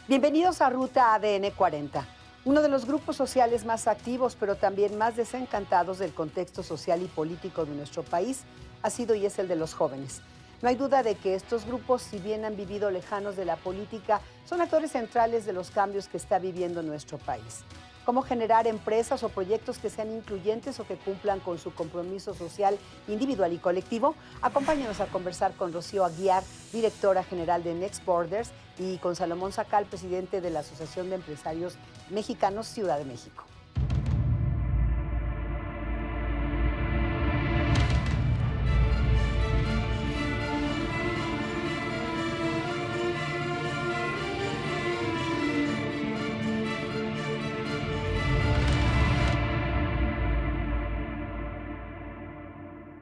Bienvenidos a Ruta ADN 40, uno de los grupos sociales más activos, pero también más desencantados del contexto social y político de nuestro país, ha sido y es el de los jóvenes. No hay duda de que estos grupos, si bien han vivido lejanos de la política, son actores centrales de los cambios que está viviendo nuestro país. Cómo generar empresas o proyectos que sean incluyentes o que cumplan con su compromiso social, individual y colectivo. Acompáñanos a conversar con Rocío Aguiar, directora general de Next Borders, y con Salomón Sacal, presidente de la Asociación de Empresarios Mexicanos Ciudad de México.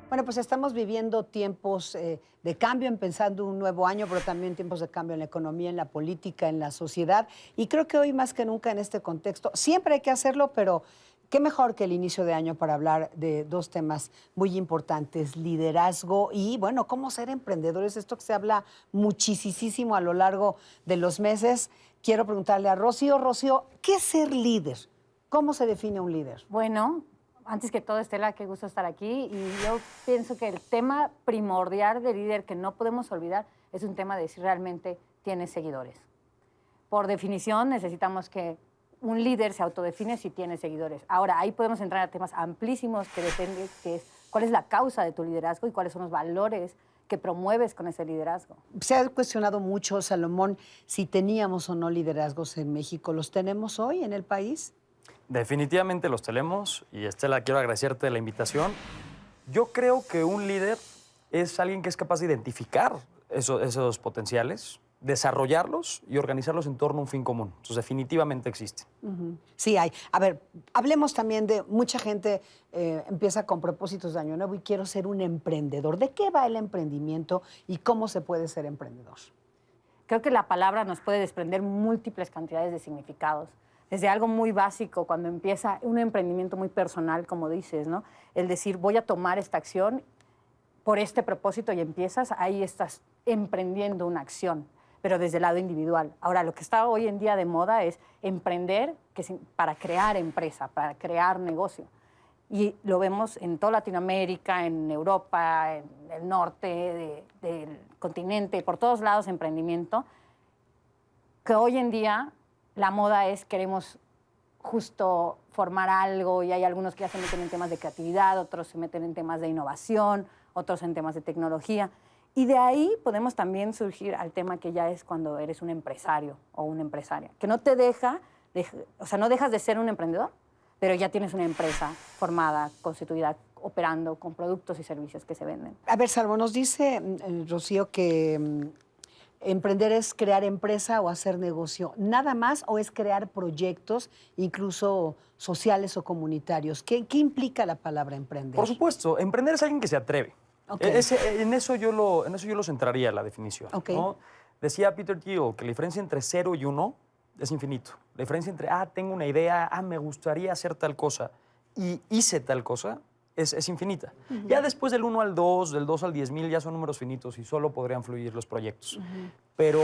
Bueno, pues estamos viviendo tiempos de cambio, empezando un nuevo año, pero también tiempos de cambio en la economía, en la política, en la sociedad. Y creo que hoy más que nunca en este contexto, siempre hay que hacerlo, pero qué mejor que el inicio de año para hablar de dos temas muy importantes: liderazgo y, bueno, cómo ser emprendedores. Esto que se habla muchísimo a lo largo de los meses. Quiero preguntarle a Rocío. Rocío, ¿qué es ser líder? ¿Cómo se define un líder? Bueno, antes que todo, Estela, qué gusto estar aquí. Y yo pienso que el tema primordial de líder que no podemos olvidar es un tema de si realmente tienes seguidores. Por definición, necesitamos que un líder se autodefine si tiene seguidores. Ahora, ahí podemos entrar a temas amplísimos que depende que es cuál es la causa de tu liderazgo y cuáles son los valores que promueves con ese liderazgo. Se ha cuestionado mucho, Salomón, si teníamos o no liderazgos en México. ¿Los tenemos hoy en el país? Definitivamente los tenemos, y Estela, quiero agradecerte la invitación. Yo creo que un líder es alguien que es capaz de identificar esos potenciales, desarrollarlos y organizarlos en torno a un fin común. Entonces, definitivamente existe. Sí hay. A ver, hablemos también de mucha gente empieza con propósitos de año nuevo y quiero ser un emprendedor. ¿De qué va el emprendimiento y cómo se puede ser emprendedor? Creo que la palabra nos puede desprender múltiples cantidades de significados. Desde algo muy básico, cuando empieza un emprendimiento muy personal, como dices, ¿no? El decir, voy a tomar esta acción por este propósito, y empiezas, ahí estás emprendiendo una acción, pero desde el lado individual. Ahora, lo que está hoy en día de moda es emprender para crear empresa, para crear negocio. Y lo vemos en toda Latinoamérica, en Europa, en el norte del continente, por todos lados emprendimiento, que hoy en día la moda es queremos justo formar algo, y hay algunos que ya se meten en temas de creatividad, otros se meten en temas de innovación, otros en temas de tecnología. Y de ahí podemos también surgir al tema que ya es cuando eres un empresario o una empresaria, que no te no dejas de ser un emprendedor, pero ya tienes una empresa formada, constituida, operando con productos y servicios que se venden. A ver, Salvo, nos dice Rocío que emprender es crear empresa o hacer negocio. ¿Nada más o es crear proyectos, incluso sociales o comunitarios? ¿Qué implica la palabra emprender? Por supuesto, emprender es alguien que se atreve. Okay. En eso yo lo centraría la definición. Okay. ¿No? Decía Peter Thiel que la diferencia entre 0 y 1 es infinito. La diferencia entre, tengo una idea, me gustaría hacer tal cosa y hice tal cosa, es infinita. Ya después del 1 al 2, del 2 al 10,000 ya son números finitos y solo podrían fluir los proyectos. Pero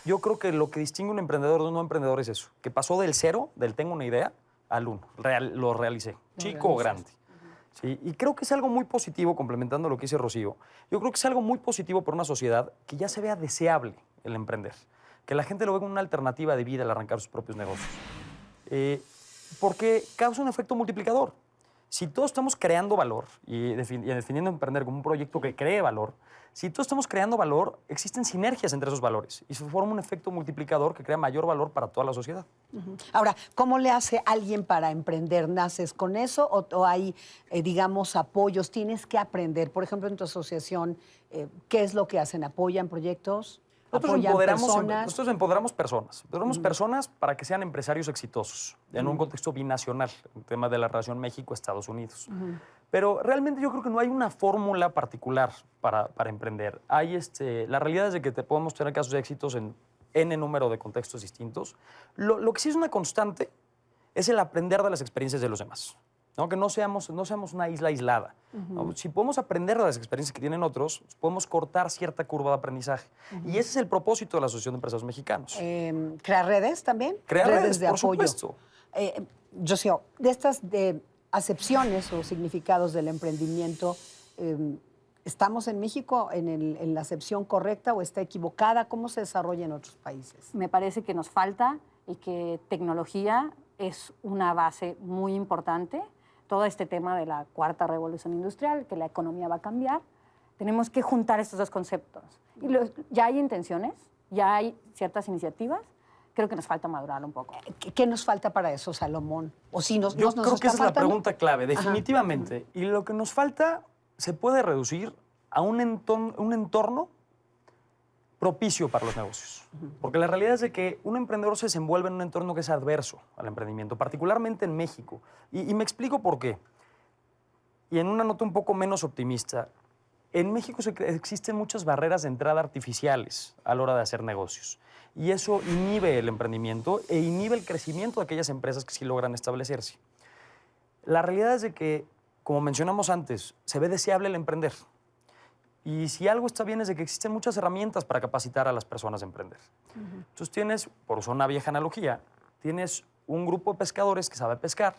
yo creo que lo que distingue un emprendedor de un no emprendedor es eso, que pasó del 0, del tengo una idea, al 1. Lo realicé, chico o grande. Sí, y creo que es algo muy positivo, complementando lo que dice Rocío, yo creo que es algo muy positivo para una sociedad que ya se vea deseable el emprender, que la gente lo vea como una alternativa de vida al arrancar sus propios negocios. Porque causa un efecto multiplicador. Si todos estamos creando valor y definiendo emprender como un proyecto que cree valor, si todos estamos creando valor, existen sinergias entre esos valores y se forma un efecto multiplicador que crea mayor valor para toda la sociedad. Ahora, ¿cómo le hace alguien para emprender? ¿Naces con eso o hay, digamos, apoyos? ¿Tienes que aprender? Por ejemplo, en tu asociación, ¿qué es lo que hacen? ¿Apoyan proyectos? Nosotros empoderamos personas. Empoderamos personas para que sean empresarios exitosos en un contexto binacional, el tema de la relación México-Estados Unidos. Pero realmente yo creo que no hay una fórmula particular para emprender. La realidad es de que podemos tener casos de éxitos en N número de contextos distintos. Lo que sí es una constante es el aprender de las experiencias de los demás. ¿no? Que no seamos una isla aislada. ¿No? Si podemos aprender de las experiencias que tienen otros, pues podemos cortar cierta curva de aprendizaje. Y ese es el propósito de la Asociación de Empresarios Mexicanos. ¿Crear redes también? Crear redes, de por apoyo. supuesto. José, de estas acepciones o significados del emprendimiento, ¿estamos en México en la acepción correcta o está equivocada? ¿Cómo se desarrolla en otros países? Me parece que nos falta y que tecnología es una base muy importante. Todo este tema de la cuarta revolución industrial, que la economía va a cambiar, tenemos que juntar estos dos conceptos. Y ya hay intenciones, ya hay ciertas iniciativas, creo que nos falta madurar un poco. ¿Qué nos falta para eso, Salomón? ¿O si nos, Yo nos creo que está esa es la faltando? pregunta clave, definitivamente. Y lo que nos falta se puede reducir a un entorno propicio para los negocios. Porque la realidad es de que un emprendedor se desenvuelve en un entorno que es adverso al emprendimiento, particularmente en México. Y me explico por qué. Y en una nota un poco menos optimista, en México existen muchas barreras de entrada artificiales a la hora de hacer negocios. Y eso inhibe el emprendimiento e inhibe el crecimiento de aquellas empresas que sí logran establecerse. La realidad es de que, como mencionamos antes, se ve deseable el emprender. Y si algo está bien es de que existen muchas herramientas para capacitar a las personas a emprender. Entonces tienes, por usar una vieja analogía, tienes un grupo de pescadores que sabe pescar,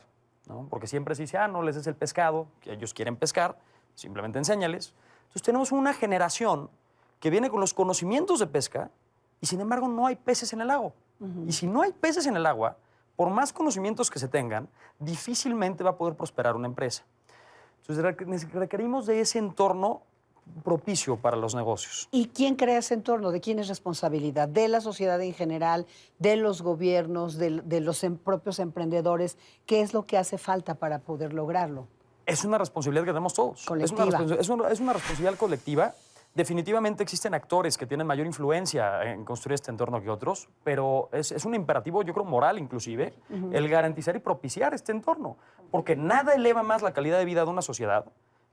¿no? Porque siempre se dice, no les des el pescado, que ellos quieren pescar, simplemente enséñales. Entonces tenemos una generación que viene con los conocimientos de pesca y sin embargo no hay peces en el lago. Y si no hay peces en el agua, por más conocimientos que se tengan, difícilmente va a poder prosperar una empresa. Entonces requerimos de ese entorno propicio para los negocios. ¿Y quién crea ese entorno? ¿De quién es responsabilidad? ¿De la sociedad en general? ¿De los gobiernos? ¿De los propios emprendedores? ¿Qué es lo que hace falta para poder lograrlo? Es una responsabilidad que tenemos todos. Colectiva. Es una responsabilidad colectiva. Definitivamente existen actores que tienen mayor influencia en construir este entorno que otros, pero es un imperativo, yo creo, moral inclusive, el garantizar y propiciar este entorno. Porque nada eleva más la calidad de vida de una sociedad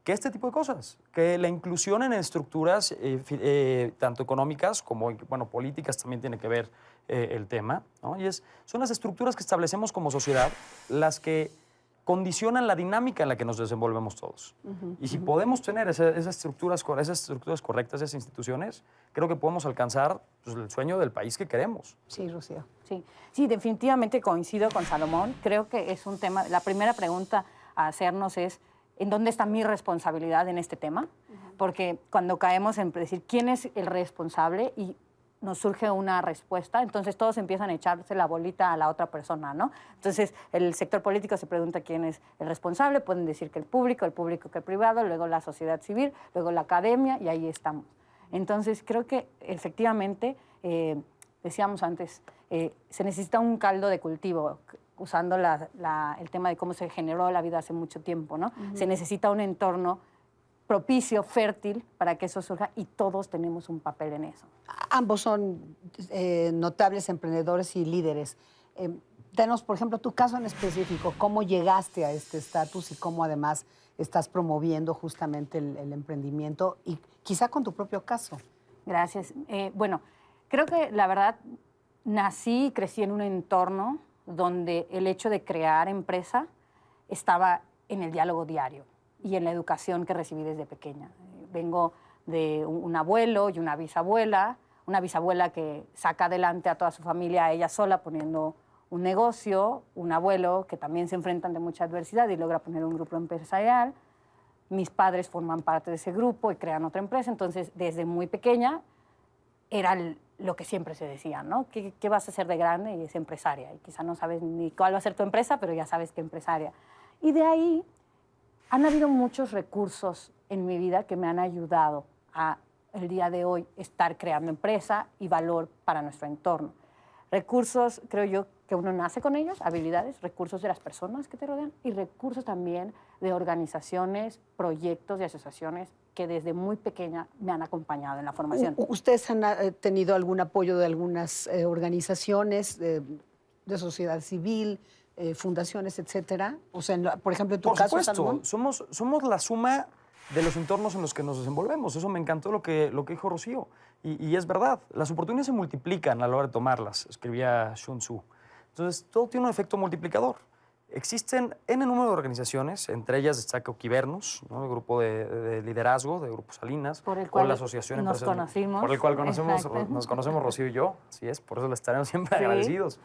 que este tipo de cosas, que la inclusión en estructuras tanto económicas como políticas también tiene que ver el tema, ¿no? Y son las estructuras que establecemos como sociedad las que condicionan la dinámica en la que nos desenvolvemos todos. Y si podemos tener esas estructuras correctas, esas instituciones, creo que podemos alcanzar pues, el sueño del país que queremos. Sí, Rocío. Sí, definitivamente coincido con Salomón. Creo que es un tema, la primera pregunta a hacernos es, ¿en dónde está mi responsabilidad en este tema? Porque cuando caemos en decir quién es el responsable y nos surge una respuesta, entonces todos empiezan a echarse la bolita a la otra persona, ¿no? Entonces el sector político se pregunta quién es el responsable, pueden decir que el público que el privado, luego la sociedad civil, luego la academia y ahí estamos. Entonces creo que efectivamente, decíamos antes, se necesita un caldo de cultivo, usando el tema de cómo se generó la vida hace mucho tiempo, ¿no? Se necesita un entorno propicio, fértil, para que eso surja y todos tenemos un papel en eso. Ambos son notables emprendedores y líderes. Danos, por ejemplo, tu caso en específico, cómo llegaste a este estatus y cómo además estás promoviendo justamente el emprendimiento y quizá con tu propio caso. Gracias. Bueno, creo que la verdad nací y crecí en un entorno donde el hecho de crear empresa estaba en el diálogo diario y en la educación que recibí desde pequeña. Vengo de un abuelo y una bisabuela que saca adelante a toda su familia, a ella sola, poniendo un negocio, un abuelo que también se enfrentan de mucha adversidad y logra poner un grupo empresarial. Mis padres forman parte de ese grupo y crean otra empresa, entonces desde muy pequeña era lo que siempre se decía, ¿no? ¿Qué vas a hacer de grande? Y es empresaria. Y quizá no sabes ni cuál va a ser tu empresa, pero ya sabes que empresaria. Y de ahí han habido muchos recursos en mi vida que me han ayudado a el día de hoy estar creando empresa y valor para nuestro entorno. Recursos, creo yo, que uno nace con ellos, habilidades, recursos de las personas que te rodean y recursos también de organizaciones, proyectos y asociaciones que desde muy pequeña me han acompañado en la formación. ¿Ustedes han tenido algún apoyo de algunas organizaciones de sociedad civil, fundaciones, etcétera? O sea, por ejemplo, en tu caso, Por supuesto, Salomón. somos la suma de los entornos en los que nos desenvolvemos. Eso me encantó lo que dijo Rocío. Y es verdad, las oportunidades se multiplican a la hora de tomarlas, escribía Sun Tzu. Entonces, todo tiene un efecto multiplicador. Existen N número de organizaciones, entre ellas destaca Oquivernos, ¿no? El grupo de liderazgo de Grupo Salinas, Por el o cual la Asociación nos Empresarial, conocimos. por el cual Exacto. nos conocemos Rocío y yo, así es, por eso le estaremos siempre Sí. agradecidos.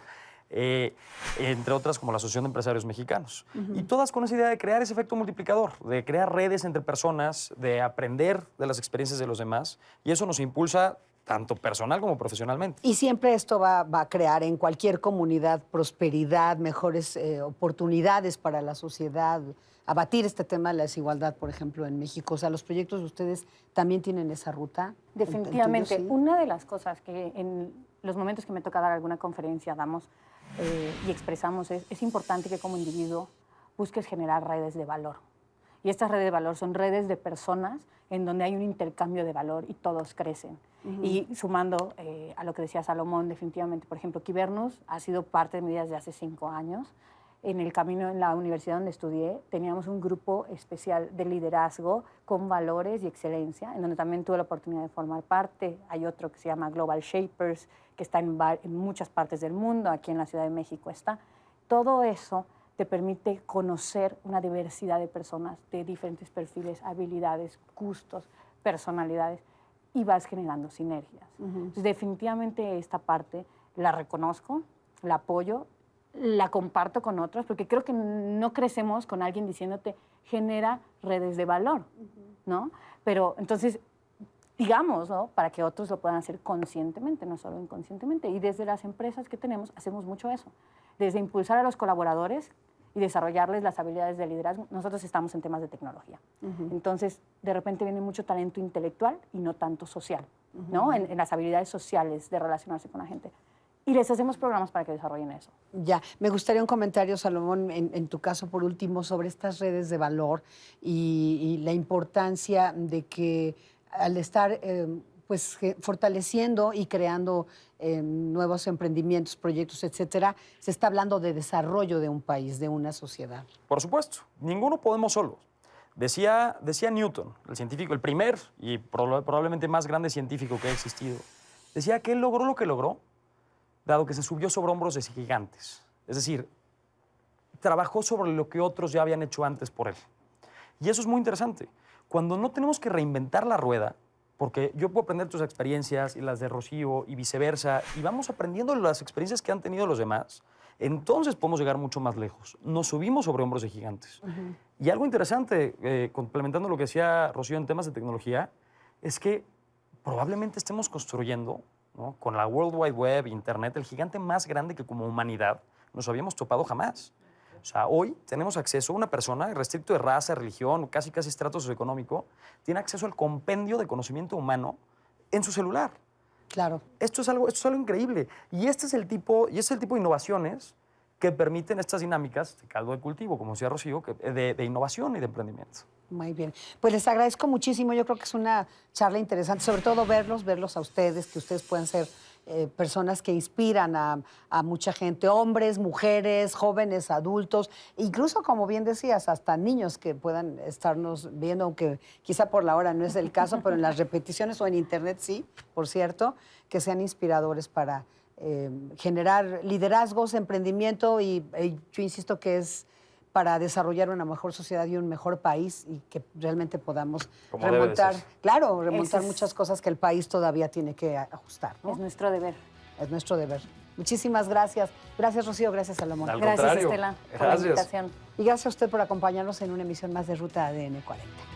Entre otras como la Asociación de Empresarios Mexicanos. Y todas con esa idea de crear ese efecto multiplicador, de crear redes entre personas, de aprender de las experiencias de los demás, y eso nos impulsa tanto personal como profesionalmente. Y siempre esto va a crear en cualquier comunidad prosperidad, mejores oportunidades para la sociedad, abatir este tema de la desigualdad, por ejemplo, en México. O sea, los proyectos de ustedes también tienen esa ruta. Definitivamente. ¿El tuyo, sí? Una de las cosas que en los momentos que me toca dar alguna conferencia damos y expresamos es importante que como individuo busques generar redes de valor. Y estas redes de valor son redes de personas en donde hay un intercambio de valor y todos crecen. Y sumando a lo que decía Salomón, definitivamente, por ejemplo, Oquivernos ha sido parte de mi vida desde hace 5 años. En el camino en la universidad donde estudié, teníamos un grupo especial de liderazgo con valores y excelencia, en donde también tuve la oportunidad de formar parte. Hay otro que se llama Global Shapers, que está en muchas partes del mundo, aquí en la Ciudad de México está. Todo eso te permite conocer una diversidad de personas de diferentes perfiles, habilidades, gustos, personalidades, y vas generando sinergias. Entonces, definitivamente esta parte la reconozco, la apoyo, la comparto con otros, porque creo que no crecemos con alguien diciéndote genera redes de valor, ¿no? Pero entonces, digamos, ¿no? Para que otros lo puedan hacer conscientemente, no solo inconscientemente. Y desde las empresas que tenemos hacemos mucho eso. Desde impulsar a los colaboradores y desarrollarles las habilidades de liderazgo. Nosotros estamos en temas de tecnología. Entonces, de repente viene mucho talento intelectual y no tanto social, ¿no? En las habilidades sociales de relacionarse con la gente. Y les hacemos programas para que desarrollen eso. Ya, me gustaría un comentario, Salomón, en tu caso, por último, sobre estas redes de valor y la importancia de que al estar pues, fortaleciendo y creando nuevos emprendimientos, proyectos, etcétera, se está hablando de desarrollo de un país, de una sociedad. Por supuesto, ninguno podemos solos. Decía Newton, el científico, el primer y probablemente más grande científico que ha existido, decía que él logró lo que logró, dado que se subió sobre hombros de gigantes. Es decir, trabajó sobre lo que otros ya habían hecho antes por él. Y eso es muy interesante. Cuando no tenemos que reinventar la rueda, porque yo puedo aprender tus experiencias y las de Rocío y viceversa, y vamos aprendiendo las experiencias que han tenido los demás, entonces podemos llegar mucho más lejos. Nos subimos sobre hombros de gigantes. Y algo interesante, complementando lo que decía Rocío en temas de tecnología, es que probablemente estemos construyendo, ¿no? Con la World Wide Web, Internet, el gigante más grande que como humanidad nos habíamos topado jamás. O sea, hoy tenemos acceso a una persona, restricto de raza, religión, casi estrato socioeconómico, tiene acceso al compendio de conocimiento humano en su celular. Claro. Esto es algo increíble. Y este es el tipo de innovaciones que permiten estas dinámicas de caldo de cultivo, como decía Rocío, de innovación y de emprendimiento. Muy bien. Pues les agradezco muchísimo. Yo creo que es una charla interesante, sobre todo verlos a ustedes, que ustedes puedan ser personas que inspiran a mucha gente, hombres, mujeres, jóvenes, adultos, incluso, como bien decías, hasta niños que puedan estarnos viendo, aunque quizá por la hora no es el caso, pero en las repeticiones o en internet sí, por cierto, que sean inspiradores para generar liderazgos, emprendimiento y yo insisto que es para desarrollar una mejor sociedad y un mejor país y que realmente podamos Como debe de ser. remontar muchas cosas que el país todavía tiene que ajustar, ¿no? Es nuestro deber. Es nuestro deber. Muchísimas gracias. Gracias, Rocío. Gracias, Salomón. Al Gracias, contrario. Estela, por la Gracias. invitación. Y gracias a usted por acompañarnos en una emisión más de Ruta ADN 40.